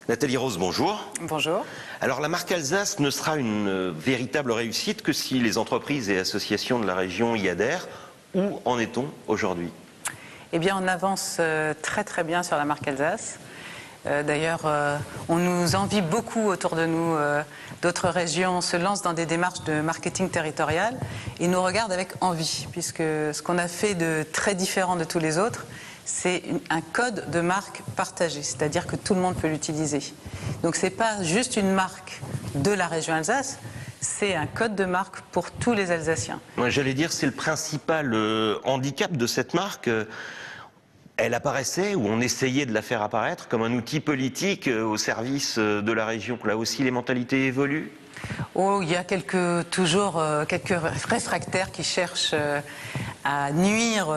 Nathalie Rose, bonjour. Bonjour. Alors la marque Alsace ne sera une véritable réussite que si les entreprises et associations de la région y adhèrent. Où en est-on aujourd'hui? Eh bien, on avance très bien sur la marque Alsace. D'ailleurs, on nous envie beaucoup autour de nous. D'autres régions se lancent dans des démarches de marketing territorial et nous regardent avec envie, puisque ce qu'on a fait de très différent de tous les autres, c'est un code de marque partagé, c'est-à-dire que tout le monde peut l'utiliser. Donc ce n'est pas juste une marque de la région Alsace, c'est un code de marque pour tous les Alsaciens. Ouais, j'allais dire, c'est le principal handicap de cette marque. Elle apparaissait, ou on essayait de la faire apparaître, comme un outil politique au service de la région. Là aussi, les mentalités évoluent? Oh, il y a toujours quelques réfractaires qui cherchent à nuire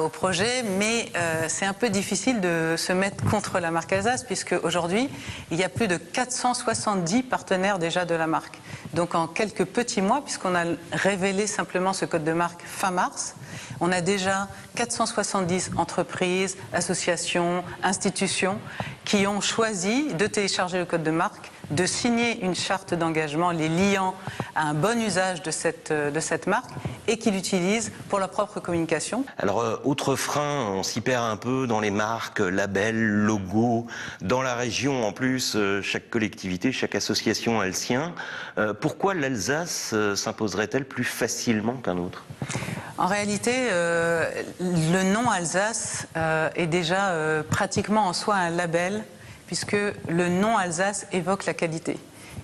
au projet, mais c'est un peu difficile de se mettre contre la marque Alsace, puisque aujourd'hui, il y a plus de 470 partenaires déjà de la marque. Donc en quelques petits mois, puisqu'on a révélé simplement ce code de marque fin mars, on a déjà 470 entreprises, associations, institutions qui ont choisi de télécharger le code de marque, de signer une charte d'engagement les liant à un bon usage de cette marque et qui l'utilisent pour leur propre communication. Alors, autre frein, on s'y perd un peu dans les marques, labels, logos. Dans la région, en plus, chaque collectivité, chaque association a le sien. Pourquoi l'Alsace s'imposerait-elle plus facilement qu'un autre? En réalité, le nom Alsace est déjà pratiquement en soi un label, puisque le nom Alsace évoque la qualité.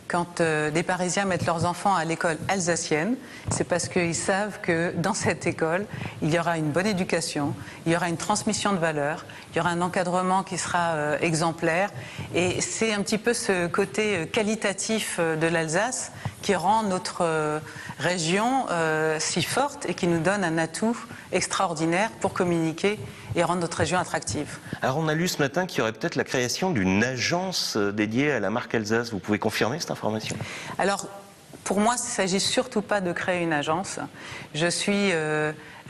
Quand des Parisiens mettent leurs enfants à l'école alsacienne, c'est parce qu'ils savent que dans cette école, il y aura une bonne éducation, il y aura une transmission de valeurs, il y aura un encadrement qui sera exemplaire. Et c'est un petit peu ce côté qualitatif de l'Alsace qui rend notre région si forte et qui nous donne un atout extraordinaire pour communiquer et rendre notre région attractive. Alors on a lu ce matin qu'il y aurait peut-être la création d'une agence dédiée à la marque Alsace. Vous pouvez confirmer cette information? Alors, pour moi, il ne s'agit surtout pas de créer une agence. Je suis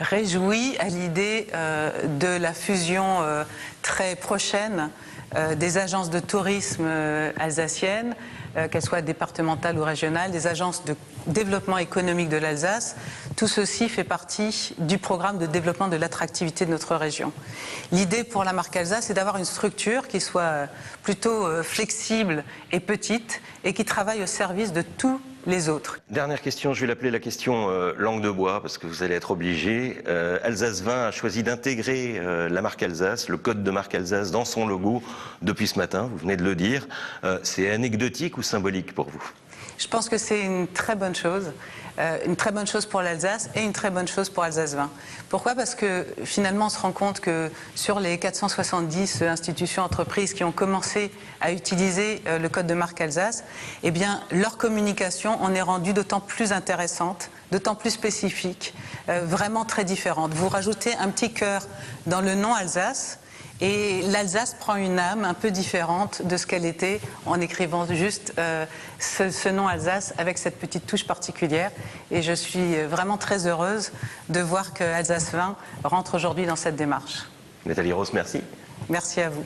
réjouie à l'idée de la fusion très prochaine des agences de tourisme alsaciennes, qu'elles soient départementales ou régionales, des agences de développement économique de l'Alsace. Tout ceci fait partie du programme de développement de l'attractivité de notre région. L'idée pour la marque Alsace, c'est d'avoir une structure qui soit plutôt flexible et petite et qui travaille au service de tous les autres. Dernière question, je vais l'appeler la question langue de bois, parce que vous allez être obligé. Alsace 20 a choisi d'intégrer la marque Alsace, le code de marque Alsace dans son logo depuis ce matin, vous venez de le dire. C'est anecdotique ou symbolique pour vous? Je pense que c'est une très bonne chose pour l'Alsace et une très bonne chose pour Alsace 20. Pourquoi? Parce que finalement on se rend compte que sur les 470 institutions, entreprises qui ont commencé à utiliser le code de marque Alsace, eh bien leur communication en est rendue d'autant plus intéressante, d'autant plus spécifique, vraiment très différente. Vous rajoutez un petit cœur dans le nom Alsace, et l'Alsace prend une âme un peu différente de ce qu'elle était en écrivant juste ce nom Alsace avec cette petite touche particulière. Et je suis vraiment très heureuse de voir que Alsace 20 rentre aujourd'hui dans cette démarche. Nathalie Rose, merci. Merci à vous.